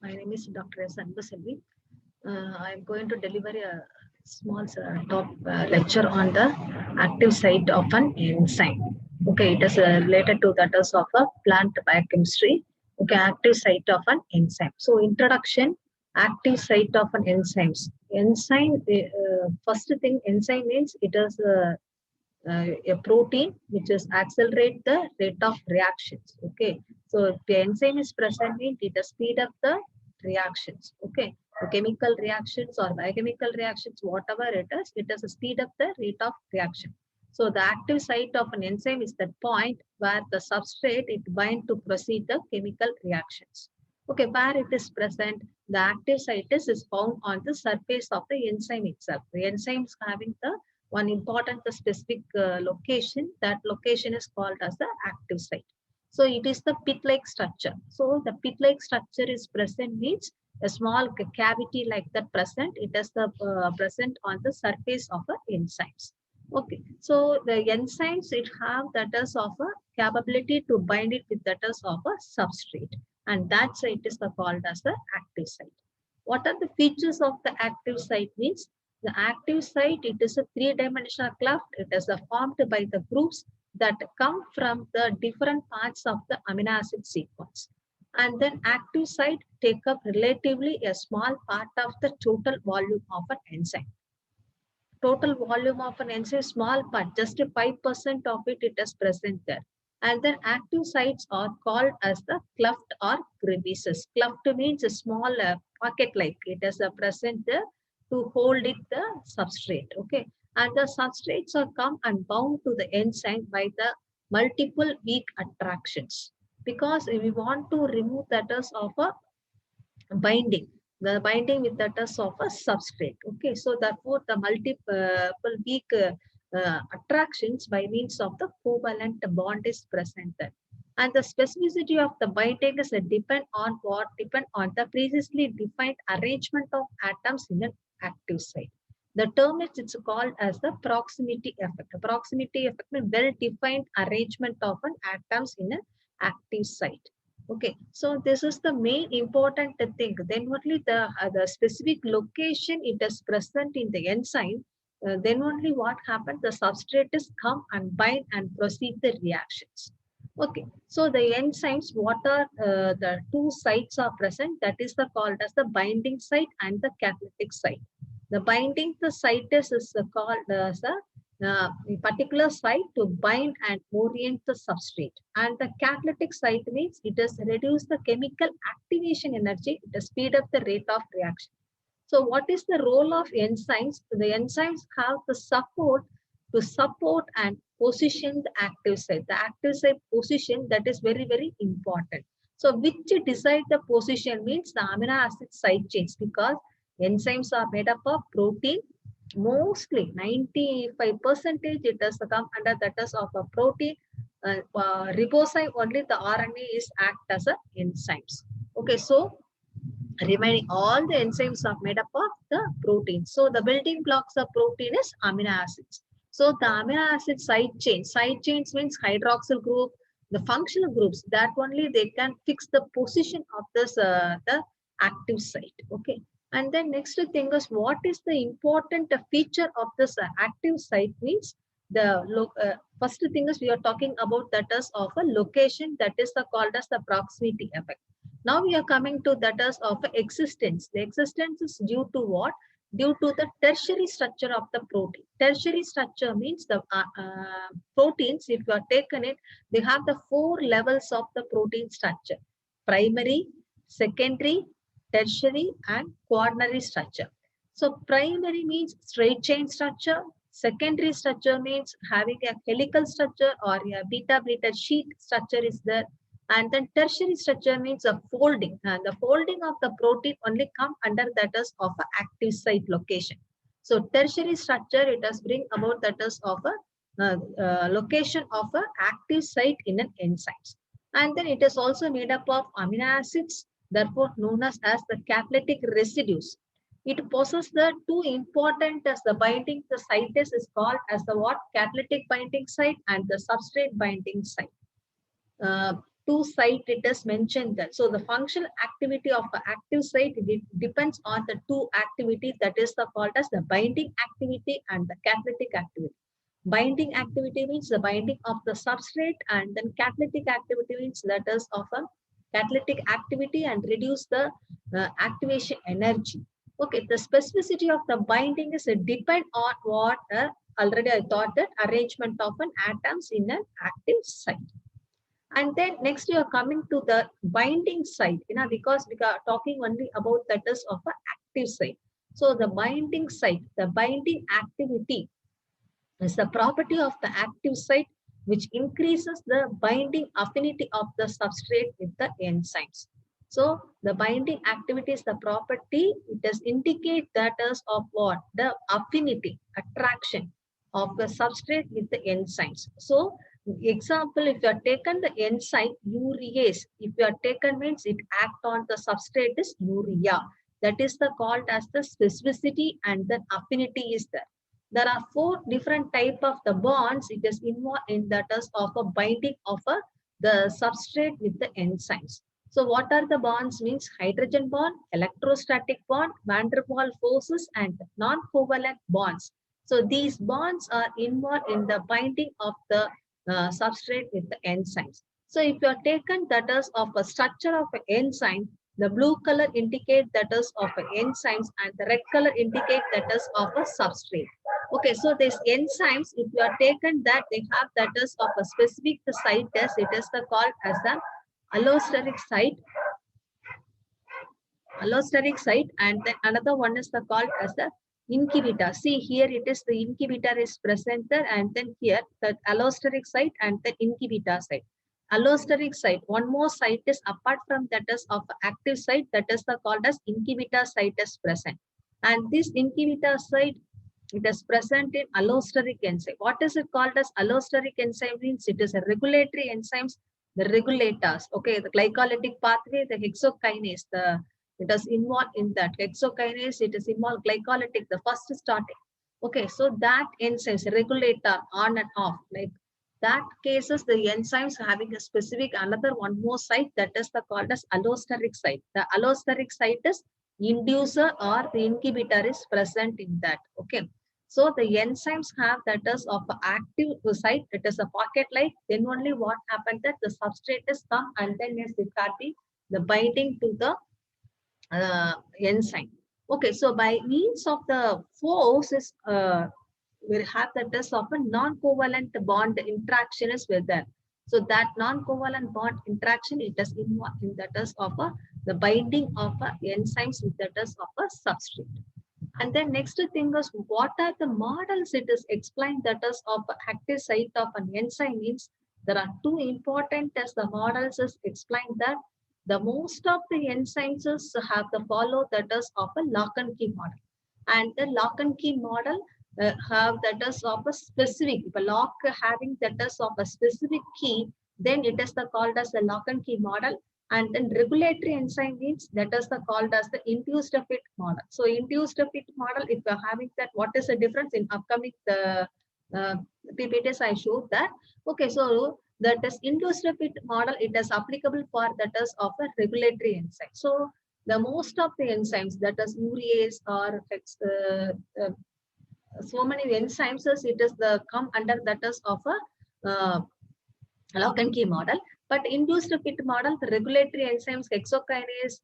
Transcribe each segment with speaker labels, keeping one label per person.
Speaker 1: My name is Dr. S. Anbaselvi. I am going to deliver a small top lecture on the active site of an enzyme. Okay, it is related to that is of a plant biochemistry. Okay, active site of an enzyme. So, introduction, active site of an enzymes. Enzyme, first thing, enzyme means it is a protein which is accelerate the rate of reactions. Okay, so if the enzyme is present means it does speed up the reactions. Okay, the chemical reactions or biochemical reactions, whatever it does speed up the rate of reaction. So the active site of an enzyme is that point where the substrate it bind to proceed the chemical reactions. Okay, where it is present, the active site is found on the surface of the enzyme itself. The enzyme is having the one important specific location. That location is called as the active site. So it is the pit-like structure. So the pit-like structure is present means a small cavity like that present. It is the present on the surface of the enzymes. Okay, so the enzymes it have that is of a capability to bind it with that is of a substrate, and that site is the called as the active site. What are the features of the active site means? The active site, it is a three-dimensional cleft. It is formed by the groups that come from the different parts of the amino acid sequence. And then active site take up relatively a small part of the total volume of an enzyme. Total volume of an enzyme is small part, just 5% of it is present there. And then active sites are called as the cleft or crevices. Cleft means a small pocket like it is present there to hold it the substrate. Okay, and the substrates are come and bound to the enzyme by the multiple weak attractions. Because we want to remove that as of a binding, the binding with the tuss of a substrate. Okay, so therefore the multiple weak attractions by means of the covalent bond is present there. And the specificity of the binding is depend on what? Depend on the previously defined arrangement of atoms in an active site. The term is it's called as the proximity effect. The proximity effect means well-defined arrangement of an atoms in an active site. Okay, so this is the main important thing. Then only the specific location it is present in the enzyme. Then only what happens? The substrate is come and bind and proceed the reactions. Okay, so the enzymes, what are the two sites are present? That is the called as the binding site and the catalytic site. The binding the site is called as a particular site to bind and orient the substrate. And the catalytic site means it does reduce the chemical activation energy, it does speed up the rate of reaction. So what is the role of enzymes? The enzymes have the support to support and position the active site. The active site position that is very, very important. So which decide the position means the amino acid side chains, because enzymes are made up of protein. Mostly 95 percentage it does come under that is of a protein. Ribozyme only the RNA is act as a enzymes. Okay, so remaining all the enzymes are made up of the protein. So the building blocks of protein is amino acids. So the amino acid side chains means hydroxyl group, the functional groups that only they can fix the position of this the active site. Okay, and then next thing is what is the important feature of this active site means the first thing is we are talking about that is of a location, that is the called as the proximity effect. Now we are coming to that as of existence. The existence is due to what? Due to the tertiary structure of the protein. Tertiary structure means the proteins, if you are taken it, they have the four levels of the protein structure. Primary, secondary, tertiary, and quaternary structure. So primary means straight chain structure. Secondary structure means having a helical structure or a beta-beta sheet structure is there. And then tertiary structure means a folding, and the folding of the protein only come under that is of a active site location. So tertiary structure it does bring about that is of a location of a active site in an enzymes. And then it is also made up of amino acids, therefore known as the catalytic residues. It possesses the two important as the binding the site is called as the what? Catalytic binding site and the substrate binding site. two site it is mentioned that. So the functional activity of an active site, it depends on the two activities that is the called as the binding activity and the catalytic activity. Binding activity means the binding of the substrate, and then catalytic activity means that is of a catalytic activity and reduce the activation energy. Okay, the specificity of the binding is depend on what already I thought that arrangement of an atoms in an active site. And then next you are coming to the binding site, because we are talking only about that is of an active site. So the binding site, the binding activity is the property of the active site which increases the binding affinity of the substrate with the enzymes. So the binding activity is the property, it does indicate that is of what? The affinity, attraction of the substrate with the enzymes. So example, if you are taken the enzyme urease, if you are taken means it act on the substrate is urea. That is the called as the specificity, and the affinity is there. There are four different type of the bonds it is involved in, that is of a binding of the substrate with the enzymes. So what are the bonds means? Hydrogen bond, electrostatic bond, van der Waals forces, and non-covalent bonds. So these bonds are involved in the binding of the substrate with the enzymes. So if you are taken that is of a structure of an enzyme, the blue color indicate that is of enzymes, and the red color indicate that is of a substrate. Okay, so these enzymes, if you are taken that they have that is of a specific site, as it is the called as an allosteric site. Allosteric site, and then another one is the called as the inhibitor. See here it is the inhibitor is present there, and then here the allosteric site and the inhibitor site. Allosteric site, one more site is apart from that is of active site, that is the called as inhibitor site is present. And this inhibitor site, it is present in allosteric enzyme. What is it called as allosteric enzyme means? It is a regulatory enzymes, the regulators. Okay, the glycolytic pathway, the hexokinase, it is involved in that. Hexokinase, it is involved glycolytic, the first starting. Okay, so that enzymes, regulator on and off, like that cases, the enzymes having a specific another one more site, that is the called as allosteric site. The allosteric site is inducer or the inhibitor is present in that. Okay, so the enzymes have that is of active site, it is a pocket like, then only what happened that the substrate is come, and then is it can be the binding to the enzyme. Okay, so by means of the force is we have that is of a non-covalent bond interaction is with that. So that non-covalent bond interaction, it is in that is of the binding of enzymes with that is of a substrate. And then next thing is, what are the models it is explained that is of active site of an enzyme means? There are two important as the models is explained that the most of the enzymes have the follow that is of a lock and key model. And the lock and key model have that is of a specific, if a lock having that is of a specific key, then it is the called as the lock and key model. And then regulatory enzyme means that is the called as the induced fit model. So induced fit model, if you're having that, what is the difference in upcoming the PPTs I showed that. Okay, so that is induced fit model, it is applicable for that is of a regulatory enzyme. So the most of the enzymes that is urease or so many enzymes, it is the come under that is of a lock and key model. But induced fit model, the regulatory enzymes, hexokinase,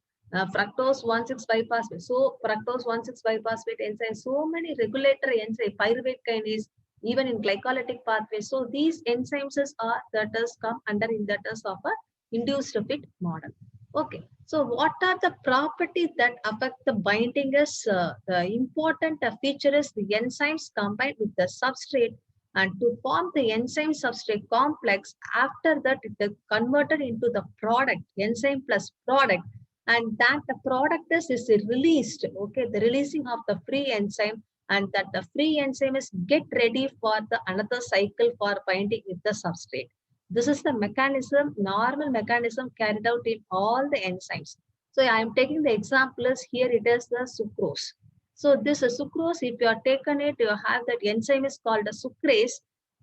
Speaker 1: fructose 1,6 phosphate. So fructose 1,6 phosphate enzyme, so many regulatory enzymes, pyruvate kinase, even in glycolytic pathway. So these enzymes are that is come under in that is of a induced fit model. Okay, so what are the properties that affect the binding is the important feature is the enzymes combined with the substrate, and to form the enzyme substrate complex. After that, it is converted into the product, enzyme plus product, and that the product is released. Okay, the releasing of the free enzyme, and that the free enzyme is get ready for the another cycle for binding with the substrate. This is the mechanism, normal mechanism carried out in all the enzymes. So I am taking the example is here it is the sucrose. So this is sucrose, if you are taken it, you have that enzyme is called a sucrase.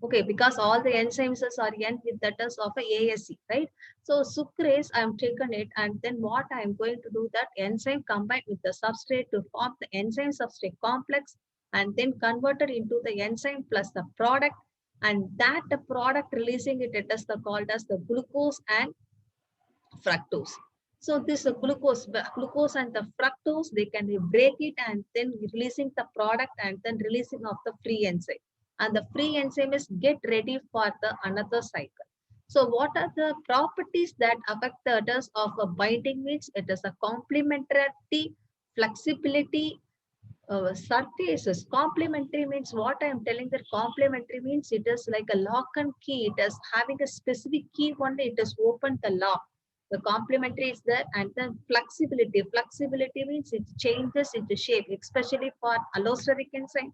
Speaker 1: Okay, because all the enzymes are end with letters of a ASE, right? So sucrase, I am taken it, and then what I am going to do that enzyme combined with the substrate to form the enzyme substrate complex, and then converted into the enzyme plus the product, and that the product releasing it, it is the called as the glucose and fructose. So this glucose and the fructose, they can break it and then releasing the product and then releasing of the free enzyme. And the free enzyme is get ready for the another cycle. So what are the properties that affect the others of a binding means? It is a complementarity, flexibility, surfaces. Complementary means what I am telling that complementary means it is like a lock and key. It is having a specific key only. It is open the lock. The complementary is there, and then flexibility. Flexibility means it changes its shape, especially for allosteric enzyme.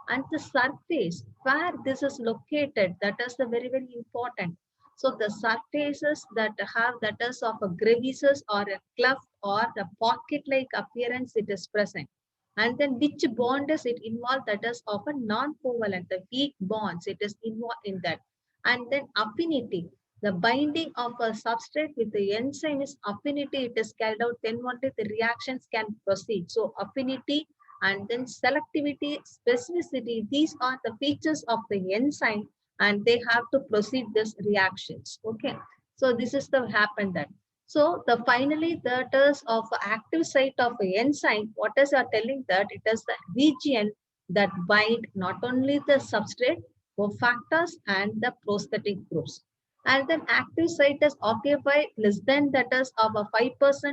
Speaker 1: And the surface where this is located, that is the very important. So the surfaces that have that is of a crevices or a cleft or a pocket-like appearance, it is present. And then which bond does it involve? That is of a non-covalent, the weak bonds, it is involved in that. And then affinity, the binding of a substrate with the enzyme is affinity, it is carried out, then only the reactions can proceed. So affinity and then selectivity, specificity, these are the features of the enzyme and they have to proceed these reactions. Okay. So this is the happen that. So the finally that is of active site of a enzyme, what is are telling that it is the region that bind not only the substrate, cofactors and the prosthetic groups. And then active site is occupied less than that is of a 5%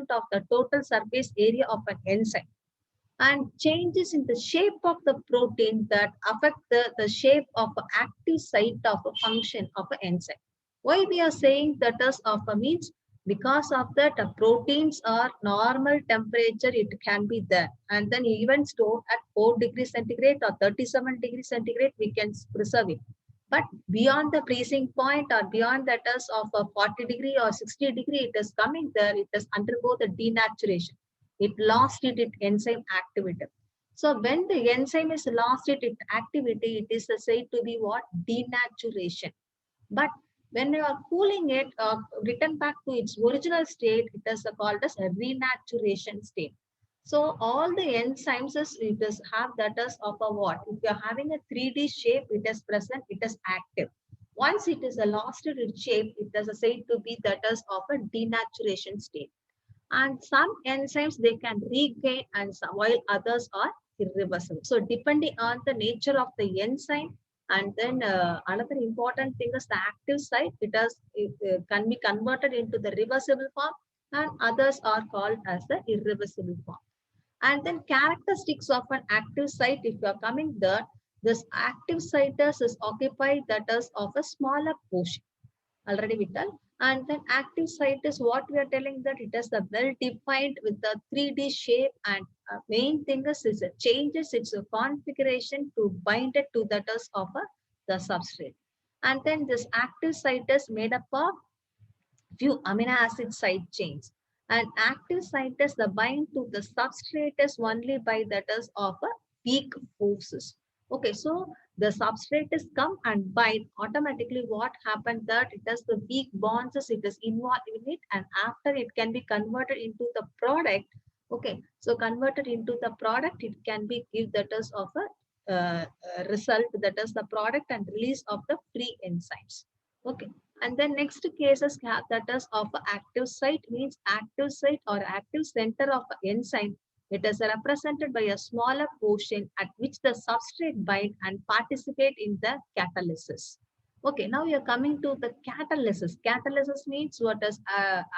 Speaker 1: of the total surface area of an enzyme. And changes in the shape of the protein that affect the shape of the active site of a function of an enzyme. Why we are saying that is of a means? Because of that proteins are normal temperature, it can be there. And then even stored at 4 degrees centigrade or 37 degrees centigrade, we can preserve it. But beyond the freezing point or beyond that is of a 40 degree or 60 degree, it is coming there, it is undergo the denaturation. It lost its enzyme activity. So when the enzyme is lost its activity, it is said to be what? Denaturation. But when you are cooling it, return back to its original state, it is called as a renaturation state. So all the enzymes is, it is have that is of a what? If you are having a 3D shape, it is present, it is active. Once it is lost its shape, it is said to be that is of a denaturation state. And some enzymes they can regain and some, while others are irreversible. So depending on the nature of the enzyme, and then another important thing is the active site, it can be converted into the reversible form and others are called as the irreversible form. And then characteristics of an active site, if you are coming there, this active site is occupied that is of a smaller portion already we tell. And then active site is what we are telling that it is the well defined with the 3D shape and main thing is it changes its configuration to bind it to that is of the substrate. And then this active site is made up of few amino acid side chains. And active site is the bind to the substrate is only by that is of a weak forces. Okay, so the substrate is come and bind automatically. What happened that it has the weak bonds, it is involved in it, and after it can be converted into the product. Okay, so converted into the product, it can be give that is of a result that is the product and release of the free enzymes. Okay, and then next cases that is of active site means active site or active center of enzyme. It is represented by a smaller portion at which the substrate bind and participate in the catalysis. Okay, now we are coming to the catalysis. Catalysis means what does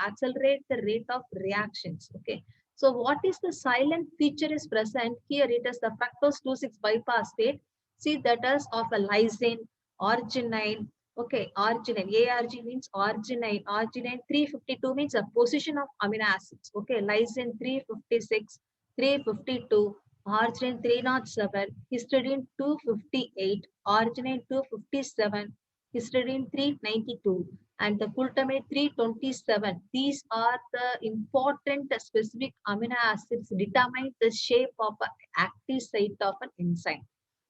Speaker 1: accelerate the rate of reactions. Okay, so what is the silent feature is present here? It is the fructose 2,6 biphosphate. See that is of a lysine, arginine. Okay, arginine. ARG means arginine. Arginine 352 means a position of amino acids. Okay, lysine 356, 352, arginine 307, histidine 258, arginine 257, histidine 392, and the glutamate 327. These are the important specific amino acids determine the shape of an active site of an enzyme.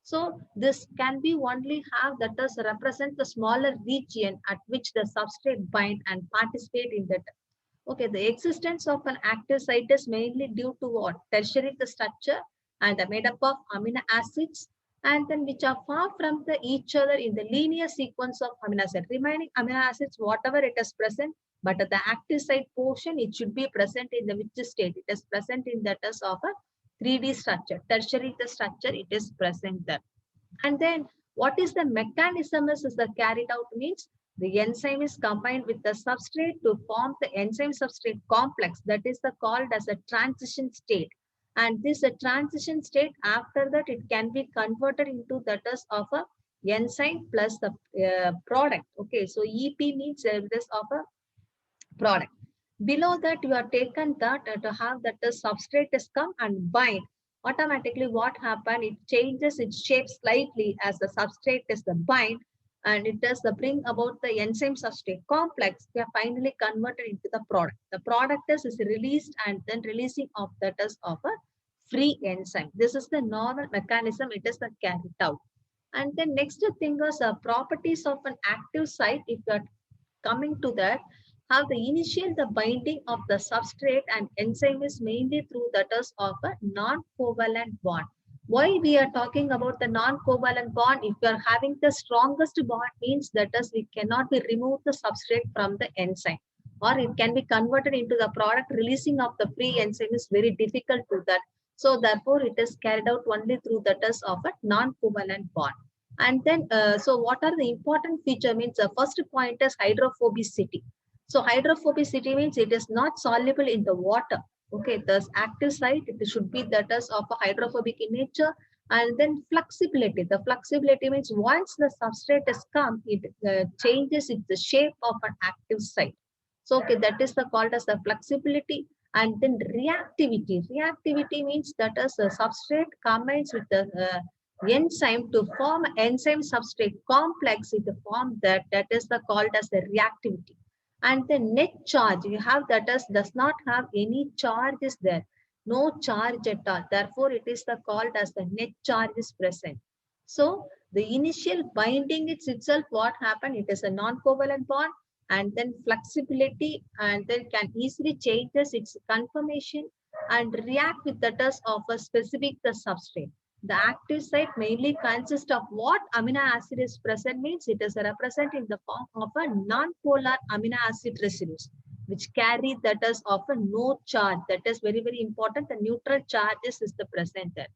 Speaker 1: So this can be only have that is represent the smaller region at which the substrate bind and participate in that. Okay, the existence of an active site is mainly due to what? Tertiary the structure and are made up of amino acids and then which are far from the each other in the linear sequence of amino acids. Remaining amino acids, whatever it is present, but at the active site portion, it should be present in the which state? It is present in that is of a 3D structure. Tertiary the structure, it is present there. And then what is the mechanism is the carried out means the enzyme is combined with the substrate to form the enzyme substrate complex that is the called as a transition state. And this a transition state after that it can be converted into that is of a enzyme plus the product. Okay, so EP means this of a product. Below that, you are taken that to have that the substrate is come and bind. Automatically, what happen? It changes its shape slightly as the substrate is the bind, and it does the bring about the enzyme substrate complex. We are finally converted into the product. The product is released and then releasing of that is of a free enzyme. This is the normal mechanism. It is the carried out. And then next thing is properties of an active site. If you are coming to that, how the initial the binding of the substrate and enzyme is mainly through that is of a non-covalent bond. Why we are talking about the non-covalent bond? If you are having the strongest bond means that is we cannot be remove the substrate from the enzyme or it can be converted into the product. Releasing of the free enzyme is very difficult to that. So therefore it is carried out only through that is of a non-covalent bond. And then, so what are the important feature means the first point is hydrophobicity. So hydrophobicity means it is not soluble in the water. Okay, the active site, it should be that is of a hydrophobic in nature. And then flexibility. The flexibility means once the substrate has come, it changes its the shape of an active site. So okay, that is the called as the flexibility. And then reactivity. Reactivity means that is the substrate combines with the enzyme to form enzyme substrate complex in the form that is the called as the reactivity. And the net charge you have that is does not have any charge is there, no charge at all, therefore it is the called as the net charge is present. So the initial binding itself what happened, it is a non-covalent bond and then flexibility and then can easily changes its conformation and react with the test of a specific the substrate. The active site mainly consists of what amino acid is present means it is represented in the form of a non-polar amino acid residues which carry that is of a no charge. That is very, very important. The neutral charges is the present there.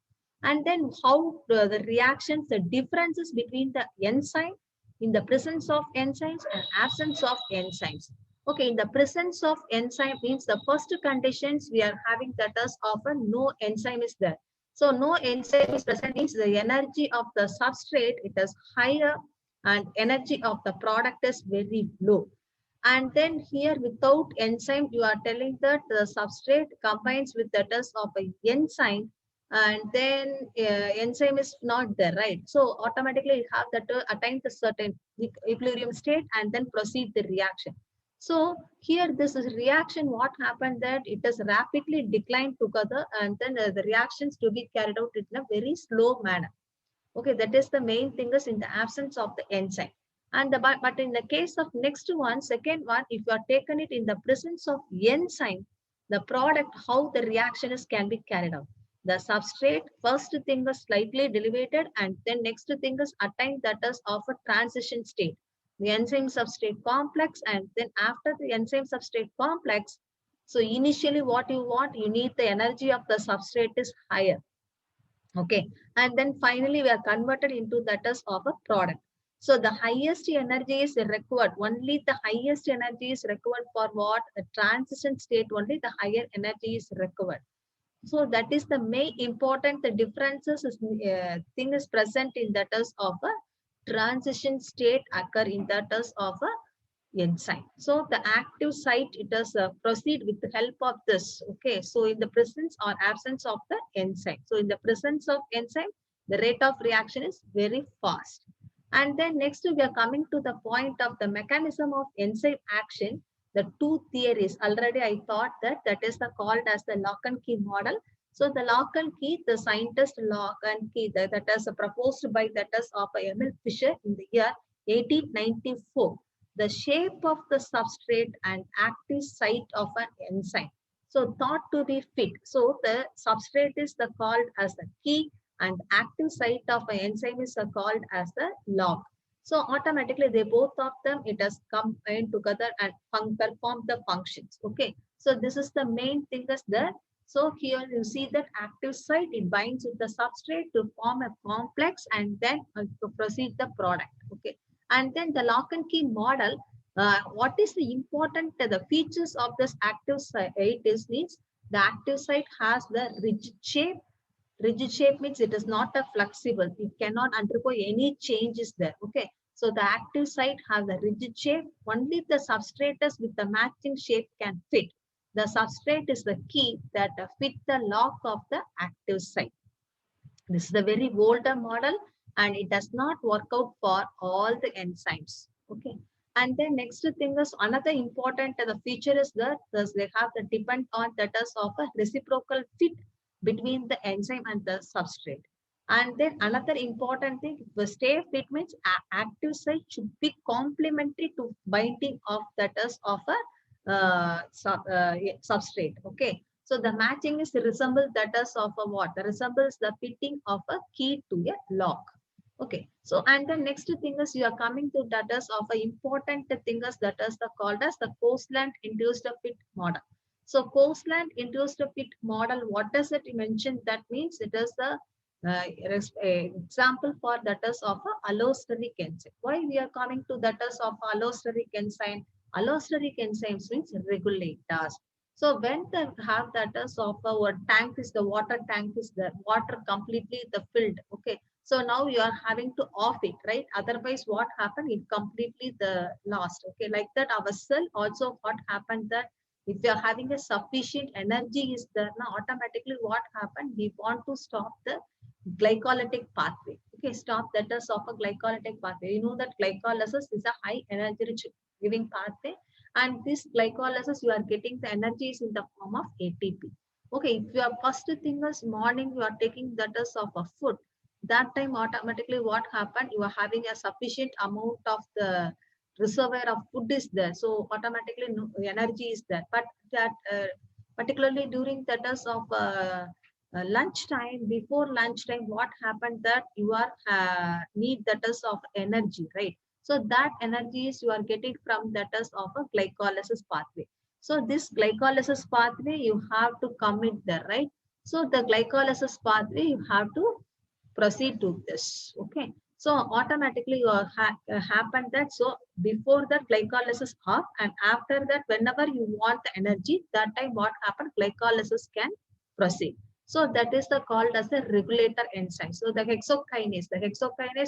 Speaker 1: And then how the reactions, the differences between the enzyme in the presence of enzymes and absence of enzymes. Okay, in the presence of enzyme means the first conditions we are having that is often no enzyme is there. So no enzyme is present means the energy of the substrate it is higher and energy of the product is very low. And then here without enzyme, you are telling that the substrate combines with the test of a enzyme and then enzyme is not there, right? So automatically you have that to attain the certain equilibrium state and then proceed the reaction. So here this is reaction, what happened that it has rapidly declined together and then the reactions to be carried out in a very slow manner. Okay, that is the main thing is in the absence of the enzyme. And but in the case of next one, second one, if you are taken it in the presence of enzyme, the product, how the reaction is can be carried out. The substrate, first thing is slightly elevated and then next thing is attained that is of a transition state. The enzyme substrate complex and then after the enzyme substrate complex, so initially what you want, you need the energy of the substrate is higher. Okay, and then finally we are converted into that as of a product. So the highest energy is required, only the highest energy is required for what? A transition state, only the higher energy is required. So that is the main important, the differences is thing is present in that is of a transition state occur in that is of a enzyme. So the active site, it does proceed with the help of this. Okay, so in the presence or absence of the enzyme. So in the presence of enzyme, the rate of reaction is very fast. And then next we are coming to the point of the mechanism of enzyme action. The two theories already I thought that is the called as the lock and key model. So the lock and key, the scientist lock and key that is proposed by that is of Emil Fischer in the year 1894. The shape of the substrate and active site of an enzyme. So thought to be fit. So the substrate is the called as the key and active site of an enzyme is called as the lock. So automatically they both of them, it has combined together and perform the functions. Okay. So this is the main thing is that. So here you see that active site, it binds with the substrate to form a complex and then to proceed the product. Okay. And then the lock and key model, what is the important, the features of this active site is means the active site has the rigid shape. Rigid shape means it is not a flexible. It cannot undergo any changes there. Okay. So the active site has a rigid shape. Only the substrates with the matching shape can fit. The substrate is the key that fit the lock of the active site. This is a very older model and it does not work out for all the enzymes. Okay. And then next thing is another important the feature is that they have the depend on that is of a reciprocal fit between the enzyme and the substrate. And then another important thing, the stay fit means active site should be complementary to binding of that is of a substrate. Okay. So the matching is resemble that is of a what? Resembles the fitting of a key to a lock. Okay. So and the next thing is you are coming to that is of a important thing is that is the called as the Coastland induced fit model. So Coastland induced fit model, what does it mention? That means it is the example for that is of a allosteric enzyme. Why we are coming to that is of allosteric enzyme? Allosteric enzymes means regulators. So when they have that is of our tank is the water tank is the water completely the filled. Okay. So now you are having to off it, right? Otherwise, what happened? It completely the lost. Okay, like that our cell also what happened that if you are having a sufficient energy is there now automatically what happened? We want to stop the glycolytic pathway. Okay, stop that is of a glycolytic pathway. You know that glycolysis is a high energy rich giving pathway, and this glycolysis you are getting the energies in the form of ATP. Okay, if your first thing is morning you are taking that is of a food, that time automatically what happened? You are having a sufficient amount of the reservoir of food is there, so automatically no, energy is there. But that particularly during that is of lunchtime, before lunchtime, what happened that you are need that is of energy, right? So that energy is you are getting from that is of a glycolysis pathway. So this glycolysis pathway you have to commit there, right? So the glycolysis pathway you have to proceed to this. Okay. So automatically you happen that so before that glycolysis off and after that whenever you want the energy that time what happened glycolysis can proceed. So that is the called as a regulator enzyme. So the hexokinase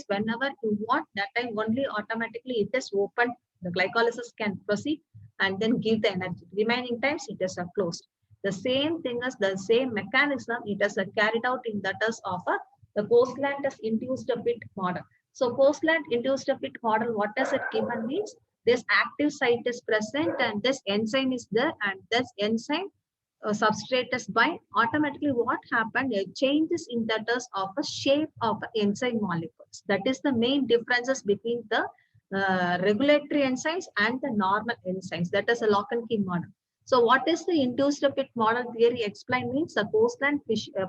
Speaker 1: whenever you want that time only automatically it is open. The glycolysis can proceed and then give the energy. Remaining times it is closed. The same thing as the same mechanism it is carried out in that is of a the Coastland has induced a fit model. So Coastland induced a fit model, what does it given means? This active site is present and this enzyme is there and this enzyme substrate is bind. Automatically what happened? Changes in that is of a shape of enzyme molecules. That is the main differences between the regulatory enzymes and the normal enzymes. That is a lock and key model. So what is the induced fit model theory explain means the Coastland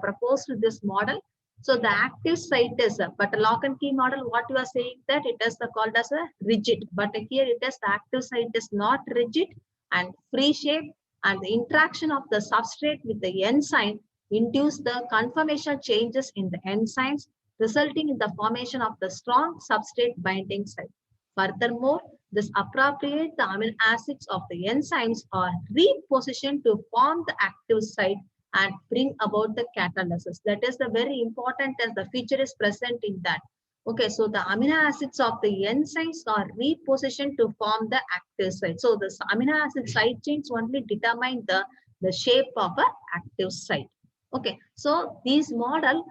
Speaker 1: proposed this model. So the active site is, but a lock and key model, what you are saying that it is called as a rigid, but here it is the active site is not rigid and free shape and the interaction of the substrate with the enzyme induce the conformational changes in the enzymes resulting in the formation of the strong substrate binding site. Furthermore, this appropriate the amino acids of the enzymes are repositioned to form the active site and bring about the catalysis. That is the very important as the feature is present in that. Okay, so the amino acids of the enzymes are repositioned to form the active site. So the amino acid side chains only determine the shape of an active site. Okay, so these model,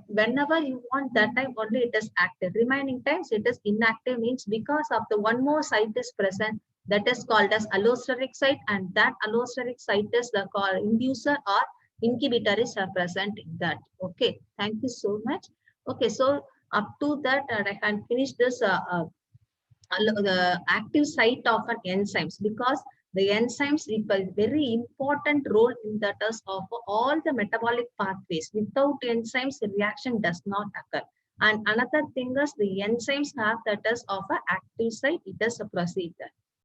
Speaker 1: whenever you want that time only it is active. Remaining times it is inactive means because of the one more site is present that is called as allosteric site and that allosteric site is the called inducer or inhibitor is present in that. Okay, thank you so much. Okay, so up to that, I can finish this the active site of an enzymes, because the enzymes play a very important role in that is of all the metabolic pathways. Without enzymes, the reaction does not occur. And another thing is the enzymes have that is of an active site. It is a procedure.